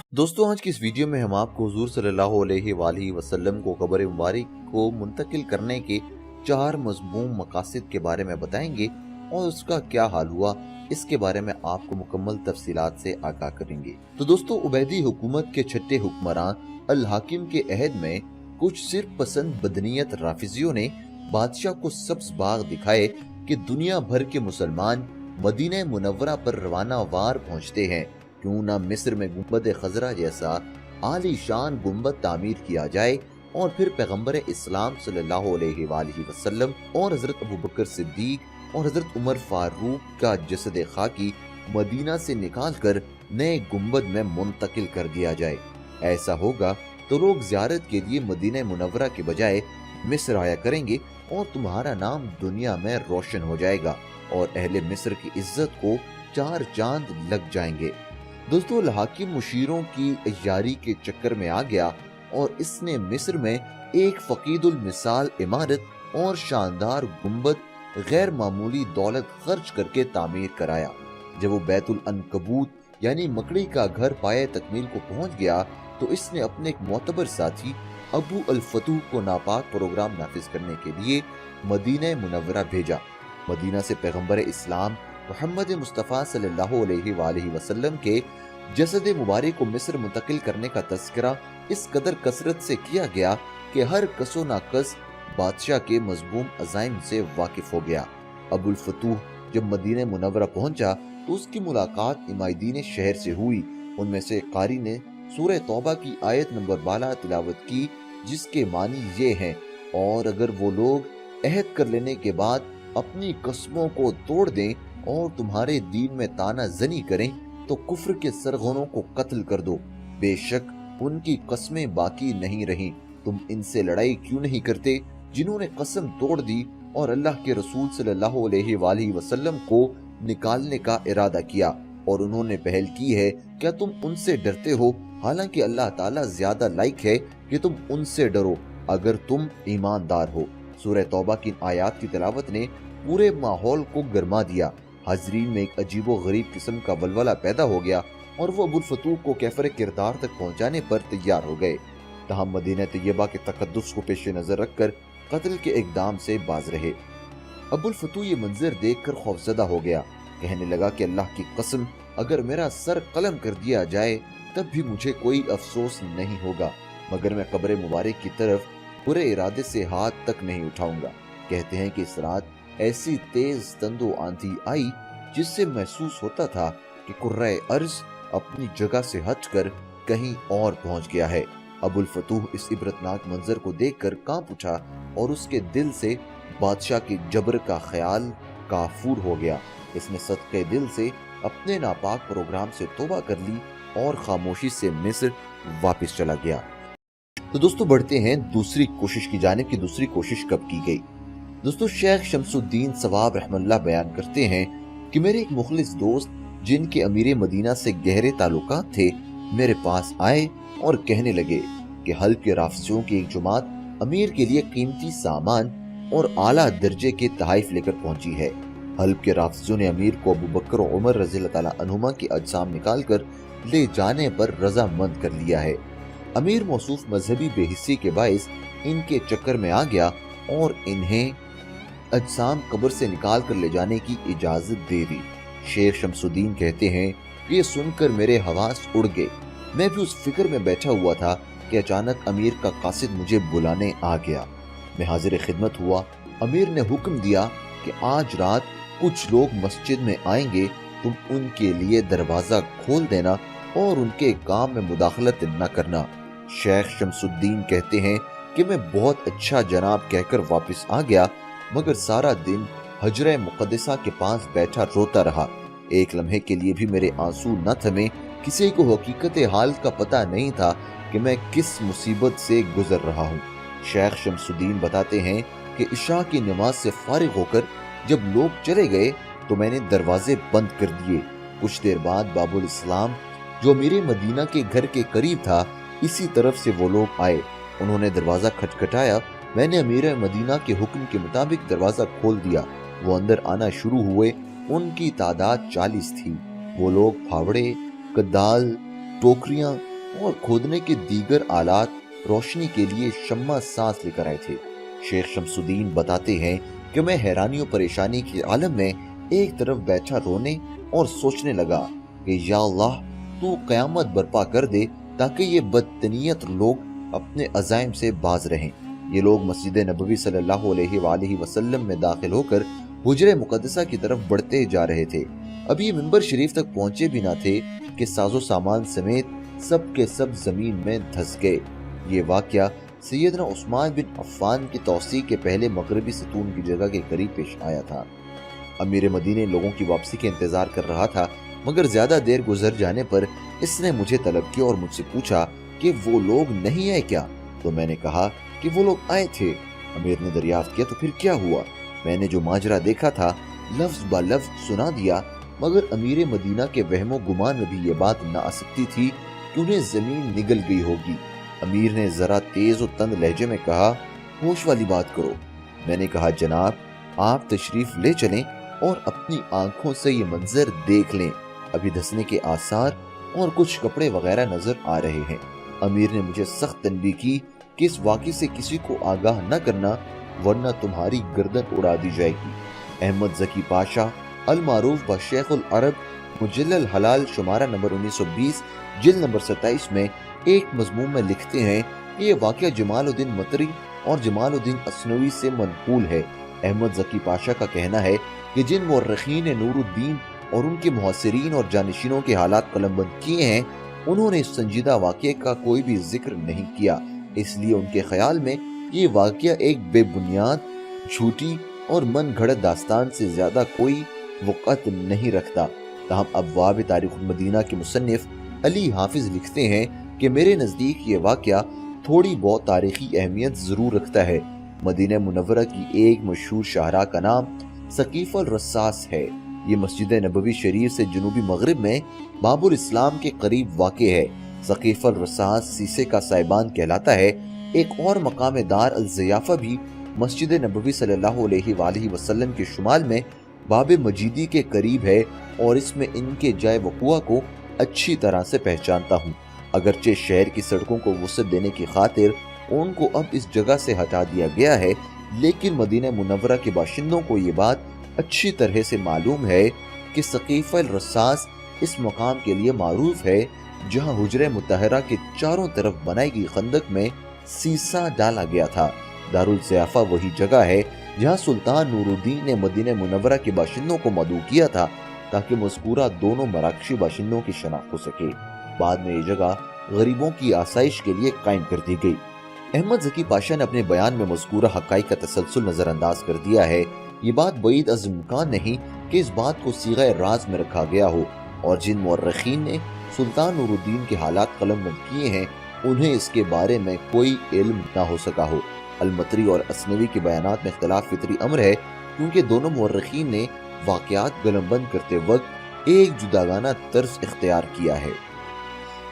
दोस्तों, आज की इस वीडियो में हम आपको हुजूर सल्लल्लाहु अलैहि वसल्लम को कब्र मुबारक को मुंतकिल करने के 4 मज़मूम मकासद के बारे में बताएंगे और उसका क्या हाल हुआ, इसके बारे में आपको मुकम्मल तफसीलात से आगाह करेंगे। तो दोस्तों, उबैदी हुकूमत के छठे हुक्मरान अल हाकिम के अहद में कुछ सिर्फ पसंद बदनीयत राफिजियों ने बादशाह को सब्ज बाग दिखाए कि दुनिया भर के मुसलमान मदीना मुनव्वरा पर रवाना वार पहुंचते हैं, क्यों ना मिस्र में गुंबद खजरा जैसा आलीशान गुंबद तामीर किया जाए और फिर पैगंबर इस्लाम सल्लल्लाहु अलैहि वसल्लम और हजरत अबू बकर सिद्दीक और हजरत उमर फारूक का जसद खाकी मदीना से निकालकर नए गुंबद में मुंतकिल कर दिया जाए। ऐसा होगा तो लोग ज़ियारत के लिए मदीना मुनव्वरा के बजाय मिस्र आया करेंगे और तुम्हारा नाम दुनिया में रोशन हो जाएगा और अहले मिस्र की इज्जत को 4 चांद लग जाएंगे। दोस्तों, अल हाकिम मुशीरों की यारी के चक्कर में आ गया और इसने मिस्र में एक फकीदुल मिसाल इमारत और शानदार गुंबद गैर मामूली दौलत खर्च करके तामीर कराया। जब वो बैतुल अनकबूत यानी मकड़ी का घर पाए तकमील को पहुंच गया तो इसने अपने एक मोतबर साथी अबू अल फतूह को नापाक प्रोग्राम नाफिज करने के लिए मदीना मुनव्वरा भेजा। मदीना से पैगंबर इस्लाम मोहम्मद मुस्तफ़ा सल्लल्लाहु अलैहि वसल्लम के जसद मुबारक को मिस्र मुंतकिल करने का तज़किरा इस कदर कसरत से किया गया कि हर कसो नाकस बादशाह के मज़मूम अज़ाइम से वाकिफ हो गया। अबुल फतूह जब मदीना मुनव्वरा पहुंचा तो उसकी मुलाकात इमादीन शहर से हुई। उनमें से कारी ने सूरह तौबा की आयत नंबर 12 तिलावत की, जिसके मानी ये हैं, और अगर वो लोग अहद कर लेने के बाद अपनी कसमों को तोड़ दें और तुम्हारे दीन में ताना जनी करें तो कुफ्र के सरगनों को कत्ल कर दो। बेशक उनकी कसमें बाकी नहीं रहीं। तुम इनसे लड़ाई क्यों नहीं करते जिन्होंने कसम तोड़ दी और अल्लाह के रसूल सल्लल्लाहु अलैहि वसल्लम को निकालने का इरादा किया और उन्होंने पहल की है। क्या तुम उनसे डरते हो? हालांकि अल्लाह ताला ज्यादा लायक है कि तुम उनसे डरो अगर तुम ईमानदार हो। सूरह तौबा की आयत की तिलावत ने पूरे माहौल को गरमा दिया। हाजरीन में एक अजीबो गरीब किस्म का वलवला पैदा हो गया और वो अबुल फतूह को कैफर किरदार तक पहुंचाने पर तैयार हो गए। तहम मदीना तैयबा के तकद्दुस को पेश नजर रखकर कत्ल के इकदाम से बाज रहे। अबुल फतूह ये मंजर देखकर खौफजदा हो गया। कहने लगा कि अल्लाह की कसम, अगर मेरा सर कलम कर दिया जाए तब भी मुझे कोई अफसोस नहीं होगा, मगर मैं कब्र मुबारक की तरफ बुरे इरादे से हाथ तक नहीं उठाऊंगा। कहते हैं कि इस रात ऐसी तेज तंदो आंधी आई जिससे महसूस होता था कि कुर्रे अर्ज अपनी जगह से हटकर कहीं और पहुंच गया है। अबुल फतूह इस इबरतनाक मंजर को देखकर कांप उठा और उसके दिल से बादशाह के जबर का ख्याल काफूर हो गया। इसने सदके दिल से अपने नापाक प्रोग्राम से तौबा कर ली और खामोशी से मिस्र वापस चला गया। तो दोस्तों, बढ़ते हैं दूसरी कोशिश की जानिब कि दूसरी कोशिश कब की गई। दोस्तों, शेख शमसुद्दीन सवाब रहमतुल्लाह बयान करते हैं कि मेरे एक मुखलिस दोस्त जिनके अमीर मदीना से गहरे ताल्लुकात थे मेरे पास आए और कहने लगे कि हल्ब के राफिजियों की एक जमात अमीर के लिए कीमती सामान और आला दर्जे के तहाइफ लेकर पहुंची है। हल्ब के राफिजियों ने अमीर को अबू बकर और उमर रज़ियल्लाहु ताला अन्हुमा की अजसाम निकाल कर ले जाने पर रजामंद कर लिया है। अमीर मौसूफ मजहबी बेहिस्सी के बाइस इनके चक्कर में आ गया और इन्हें अजसाम कब्र से निकाल कर ले जाने की इजाजत दे दी। शेख शमसुद्दीन कहते हैं कि ये सुनकर मेरे हवास उड़ गए। मैं भी उस फिक्र में बैठा हुआ था कि अचानक अमीर का कासिद मुझे बुलाने आ गया। मैं हाजिर खिदमत हुआ। अमीर ने हुक्म दिया कि आज रात कुछ लोग मस्जिद में आएंगे, तुम उनके लिए दरवाजा खोल देना और उनके काम में मुदाखलत न करना। शेख शमसुद्दीन कहते हैं कि मैं बहुत अच्छा जनाब कहकर वापस आ गया, मगर सारा दिन हजरे मुक़द्दसा के पास बैठा रोता रहा। एक लम्हे के लिए भी मेरे आंसू न थमे। किसी को हकीकत हाल का पता नहीं था कि मैं किस मुसीबत से गुजर रहा हूँ। शेख शमसुद्दीन बताते हैं कि इशा की नमाज से फारिग होकर जब लोग चले गए तो मैंने दरवाजे बंद कर दिए। कुछ देर बाद बाबुल इस्लाम, जो मेरे मदीना के घर के करीब था, इसी तरफ से वो लोग आए। उन्होंने दरवाजा खटखटाया। मैंने अमीर मदीना के हुक्म के मुताबिक दरवाजा खोल दिया। वो अंदर आना शुरू हुए। उनकी तादाद 40 थी। वो लोग फावड़े, कद्दाल, टोकरियां और खोदने के दीगर आलात रोशनी के लिए शम्मा सांस लेकर आए थे। शेख शमसुद्दीन बताते हैं कि मैं हैरानी और परेशानी के आलम में एक तरफ बैठा रोने और सोचने लगा कि या अल्लाह तू क़यामत बर्पा कर दे ताकि ये बदतनीयत लोग अपने अज़ाइम से बाज रहें। ये लोग मस्जिद नबवी सल्लल्लाहु अलैहि वसल्लम में दाखिल होकर हुजरे मुक़द्दसा की तरफ बढ़ते जा रहे थे। अभी मिंबर शरीफ तक पहुंचे भी ना थे कि साजो सामान समेत सब के सब जमीन में धंस गए। ये वाक़या सैयदना उस्मान बिन अफ़्फ़ान की तौसी के पहले मगरबी सतून की जगह के करीब पेश आया था। अमीर मदीने लोगों की वापसी के इंतजार कर रहा था, मगर ज्यादा देर गुजर जाने पर इसने मुझे तलब किया और मुझसे पूछा कि वो लोग नहीं आए क्या? तो मैंने कहा कि वो लोग आए थे। अमीर ने दरियाफ्त किया तो फिर क्या हुआ? मैंने जो माजरा देखा था लफ्ज ब लफ्ज सुना दिया, मगर अमीर मदीना के वहमो गुमान में भी ये बात न आ सकती थी कि उन्हें जमीन निगल गई होगी। अमीर ने जरा तेज और तंद लहजे में कहा, होश वाली बात करो। मैंने कहा, जनाब आप तशरीफ ले चलें और अपनी आंखों से ये मंजर देख लें। अभी धंसने के आसार और कुछ कपड़े वगैरह नजर आ रहे हैं। अमीर ने मुझे सख्त तनबीह की कि इस वाक़े से किसी को आगाह न करना, वरना तुम्हारी गर्दन उड़ा दी जाएगी। अहमद ज़की पाशा अल मारूफ ब शेखुल अरब मुजल्लल हलाल शुमारा नंबर 1920 जिल्द नंबर 27 में एक मजमूम में लिखते हैं कि ये वाक़या जमालुद्दीन मतरी और जमालुद्दीन असनवी से मनकूल है। अहमद ज़की पाशा का कहना है कि जिन मुर्रिखीन ने नूरुद्दीन और उनके मुहस्सिरीन और जानशीनों के हालात कलमबंद किए हैं, उन्होंने इस संजीदा वाक़े का कोई भी जिक्र नहीं किया। इसलिए उनके ख्याल में ये वाक़या एक बेबुनियाद, झूठी और मन घड़त दास्तान से ज्यादा कोई वक़्त नहीं रखता। तहम अब्वाब तारीख़ मदीना के मुसन्निफ अली हाफिज लिखते हैं कि मेरे नज़दीक ये वाक़या थोड़ी बहुत तारीख़ी अहमियत ज़रूर रखता है। मदीना मुनव्वरा की एक मशहूर शाहरा का नाम सकीफ़ अल रस्सास है। ये मस्जिद नबवी शरीफ से जनूबी मगरिब में बाबुल इस्लाम के करीब वाक़े है। सकीफ़ अल रस्सास सीसे का साइबान कहलाता है। एक और मकाम दार अल ज़ियाफ़ा भी मस्जिद नबवी सल्लल्लाहु अलैहि वसल्लम के शुमाल में बाब मजीदी के करीब है और इसमें इनके जाए वक़ुआ को अच्छी तरह से पहचानता हूँ। अगरचे शहर की सड़कों को वुसअत देने की खातिर उनको अब इस जगह से हटा दिया गया है, लेकिन मदीना मुनव्वरा के बाशिंदों को ये बात अच्छी तरह से मालूम है कि सकीफ़ अल रस्सास इस मकाम के लिए मारूफ है जहाँ हुजरे मुतहरा के चारों तरफ बनाई गई खंदक में सीसा डाला गया था। दारुल ज़ियाफ़ा वही जगह है जहाँ सुल्तान नूरुद्दीन ने मदीना मुनव्वरा के बाशिंदों को मदऊ किया था ताकि मज़कूरा दोनों मराकशी बाशिंदों की शनाख्त हो सके। बाद में ये जगह गरीबों की आसाइश के लिए कायम कर दी गई। अहमद ज़की पाशा ने अपने बयान में मज़कूरा हक़ाइक़ का तसलसल नज़रअंदाज कर दिया है। ये बात बईद अज़ इम्कान नहीं कि इस बात को सीग़ा राज में रखा गया हो और जिन मुर्रिखीन ने सुल्तान नूरुद्दीन के हालात कलमबंद किए हैं उन्हें इसके बारे में कोई इल्म न हो सका हो। अलमतरी और असनवी के बयानात में इख्तिलाफ फितरी अमर है, क्योंकि दोनों मुर्रिखीन ने वाक़यात कलमबंद करते वक्त एक जुदागाना तर्ज इख्तियार किया है।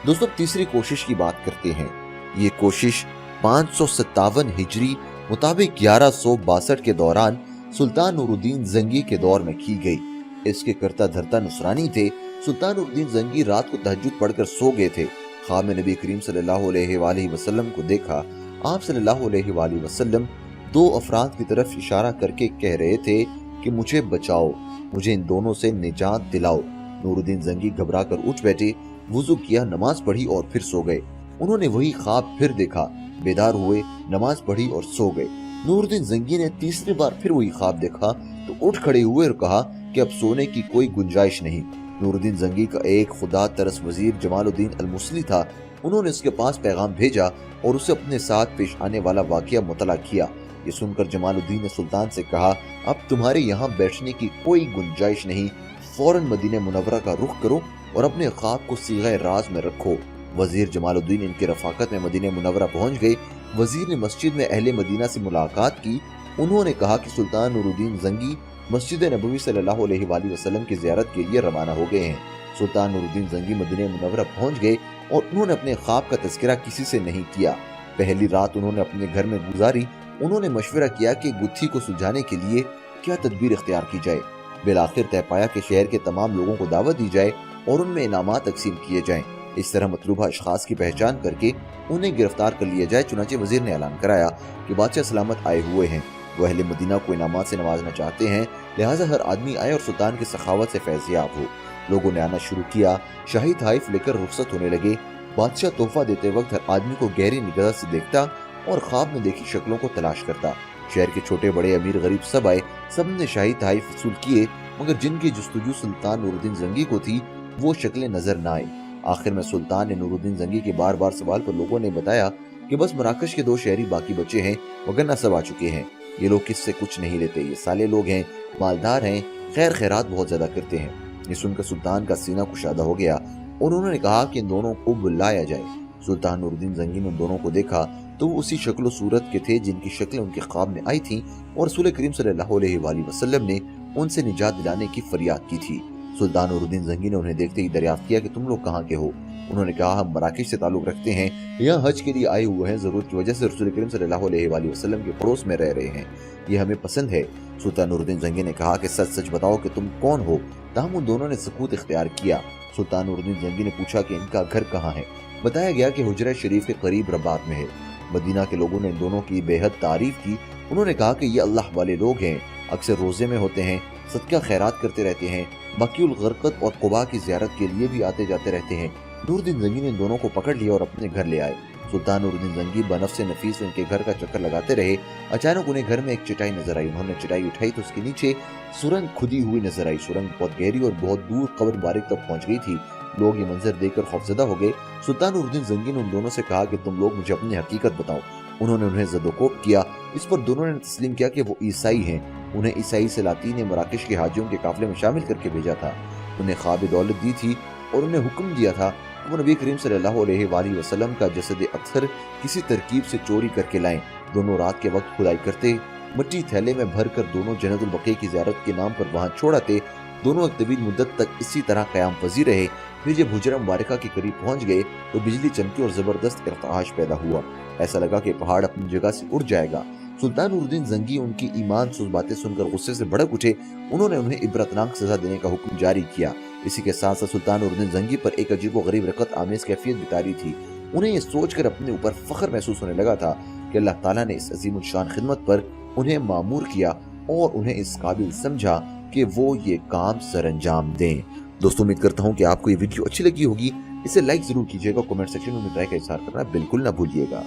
दोस्तों, तीसरी कोशिश की बात करते हैं। ये कोशिश 557 हिजरी मुताबिक 1162 के दौरान सुल्तान नूरुद्दीन जंगी के दौर में की गई। इसके करता धरता नुसरानी थे। सुल्तान नूरुद्दीन जंगी रात को तहज्जुद पढ़कर सो गए थे। ख्वाब में नबी करीम सल्लल्लाहु अलैहि वसल्लम को देखा। आप सल्लल्लाहु अलैहि वसल्लम दो अफराद की तरफ इशारा करके कह रहे थे कि मुझे बचाओ, मुझे इन दोनों से निजात दिलाओ। नूरुद्दीन जंगी घबरा कर उठ बैठे, वुजू किया, नमाज पढ़ी और फिर सो गए। उन्होंने वही ख्वाब फिर देखा, बेदार हुए, नमाज पढ़ी और सो गए। नूरुद्दीन जंगी ने तीसरी बार फिर वही ख्वाब देखा तो उठ खड़े हुए और कहा कि अब सोने की कोई गुंजाइश नहीं। नूरुद्दीन जंगी का एक खुदा तरस वजीर जमालुद्दीन अलमुसली था। उन्होंने उसके पास पैगाम भेजा और उसे अपने साथ पेश आने वाला वाकया मुतला किया। ये सुनकर जमालुद्दीन ने सुल्तान से कहा, अब तुम्हारे यहाँ बैठने की कोई गुंजाइश नहीं, फौरन मदीना मुनव्वरा का रुख करो और अपने ख्वाब को सीग़ा राज में रखो। वजीर जमालुद्दीन इनकी रफाकत में मदीना मुनव्वरा पहुंच गए। वजीर ने मस्जिद में अहले मदीना से मुलाकात की। उन्होंने कहा कि सुल्तान नूरुद्दीन जंगी मस्जिद नबवी सल्लल्लाहु अलैहि वसल्लम की ज़ियारत के लिए रवाना हो गए हैं। सुल्तान नूरुद्दीन जंगी मदीना मुनव्वरा पहुंच गए और उन्होंने अपने ख्वाब का तज़किरा किसी से नहीं किया। पहली रात उन्होंने अपने घर में गुजारी। उन्होंने मशवरा किया कि गुत्थी को सुलझाने के लिए क्या तदबीर इख्तियार की जाए। बिलाखिर तय पाया कि शहर के तमाम लोगों को दावत दी जाए और उनमें इनामात तकसीम किए जाएं। इस तरह मतलूबा अशखास की पहचान करके उन्हें गिरफ्तार कर लिया जाए। चुनांचे वजीर ने ऐलान कराया कि बादशाह सलामत आए हुए हैं, वो अहले मदीना को इनामात से नवाजना चाहते हैं, लिहाजा हर आदमी आए और सुल्तान की सखावत से फैज़याब हो। लोगों ने आना शुरू किया, शाही तहाइफ लेकर रुखसत होने लगे। बादशाह तोहफा देते वक्त हर आदमी को गहरी निगाह से देखता और ख्वाब में देखी शक्लों को तलाश करता। शहर के छोटे बड़े अमीर गरीब सब आए, सब ने शाही तहाइफ वसूल किए, मगर जिनकी जुस्तजू सुल्तान नूरुद्दीन जंगी को थी वो शक्लें नजर न आई। आखिर में सुल्तान ने नूरुद्दीन जंगी के बार बार सवाल पर लोगों ने बताया कि बस मराकश के 2 शहरी बाकी बचे हैं, वगरना सब आ चुके हैं। ये लोग किससे कुछ नहीं लेते, ये साले लोग हैं, मालदार हैं, खैर खैरात बहुत ज्यादा करते हैं। ये सुनकर सुल्तान का सीना कुशादा हो गया और उन्होंने कहा कि इन दोनों को बुलाया जाए। सुल्तान नूरुद्दीन जंगी ने उन दोनों को देखा तो वो उसी शक्ल सूरत के थे जिनकी शक्लें उनके ख्वाब में आई थीं और रसूल करीम सल्लल्लाहु अलैहि वसल्लम ने उनसे निजात दिलाने की फरियाद की थी। सुल्तान नूरुद्दीन जंगी ने उन्हें देखते ही दरियाफ्त किया कि तुम लोग कहाँ के हो। उन्होंने कहा हम मराकश से ताल्लुक रखते हैं, यहाँ हज के लिए आए हुए हैं, जरूरत की वजह से रसूल करीम सल्लल्लाहु अलैहि वसल्लम के पड़ोस में रह रहे हैं, ये हमें पसंद है। सुल्तान नूरुद्दीन जंगी ने कहा कि सच सच बताओ कि तुम कौन हो। ताहम उन दोनों ने सकूत इख्तियार किया। सुल्तान नूरुद्दीन जंगी ने पूछा कि इनका घर कहाँ है। बताया गया कि हुजरा शरीफ के करीब रबात में है। मदीना के लोगों ने इन दोनों की बेहद तारीफ की। उन्होंने कहा कि ये अल्लाह वाले लोग हैं, अक्सर रोजे में होते हैं, सदका खैरात करते रहते हैं, बकीउल गरकत और कुबा की ज़ियारत के लिए भी आते जाते रहते हैं। नूरुद्दीन जंगी ने इन दोनों को पकड़ लिया और अपने घर ले आए। सुल्तान नूरुद्दीन जंगी बनफ्स नफीस उनके घर का चक्कर लगाते रहे। अचानक उन्हें घर में एक चटाई नजर आई। उन्होंने चटाई उठाई तो उसके नीचे सुरंग खुदी हुई नजर आई। सुरंग बहुत गहरी और बहुत दूर कब्र मुबारक तक पहुंच गई थी। लोग ये मंजर देखकर खौफजदा हो गए। सुल्तान नूरुद्दीन जंगी ने उन दोनों से कहा कि तुम लोग मुझे अपनी हकीकत बताओ। उन्होंने उन्हें ज़दोकोब किया। इस पर दोनों ने तस्लीम किया कि वो ईसाई हैं। उन्हें ईसाई सलातीन ने मराकश के हाजियों के काफिले में शामिल करके भेजा था। उन्हें ख्वाब दौलत दी थी और उन्हें हुक्म दिया था कि वो नबी करीम सल्लल्लाहु अलैहि वसल्लम का जसद अत्थर किसी तरकीब से चोरी करके लाएं। दोनों रात के वक्त खुदाई करते, मिट्टी थैले में भर कर दोनों जन्नतुल बक़ी की ज़ियारत के नाम पर वहाँ छोड़ आते। दोनों एक तवील मुद्दत तक इसी तरह क़याम पज़ीर रहे। फिर जब हुजरा मुबारका के करीब पहुंच गए तो बिजली चमकी और जबरदस्त इर्ताश पैदा हुआ। ऐसा लगा कि पहाड़ अपनी जगह से उड़ जाएगा। सुल्तान नूरुद्दीन जंगी उनकी ईमान सुज बातें सुनकर गुस्से से भड़क उठे। उन्होंने उन्हें इबरतनाक सजा देने का हुक्म जारी किया। इसी के साथ साथ सुल्तान नूरुद्दीन जंगी पर एक अजीब व गरीब रकत आमेज कैफियत बितारी थी। उन्हें यह सोचकर अपने ऊपर फख्र महसूस होने लगा था कि अल्लाह ताला ने इस अजीम शान खिदमत पर उन्हें मामूर किया और उन्हें इस काबिल समझा कि वो ये काम सरअंजाम दें। दोस्तों, उम्मीद करता हूँ कि आपको ये वीडियो अच्छी लगी होगी। इसे लाइक जरूर कीजिएगा, कमेंट सेक्शन में अपनी राय का इज़हार करना बिल्कुल ना भूलिएगा।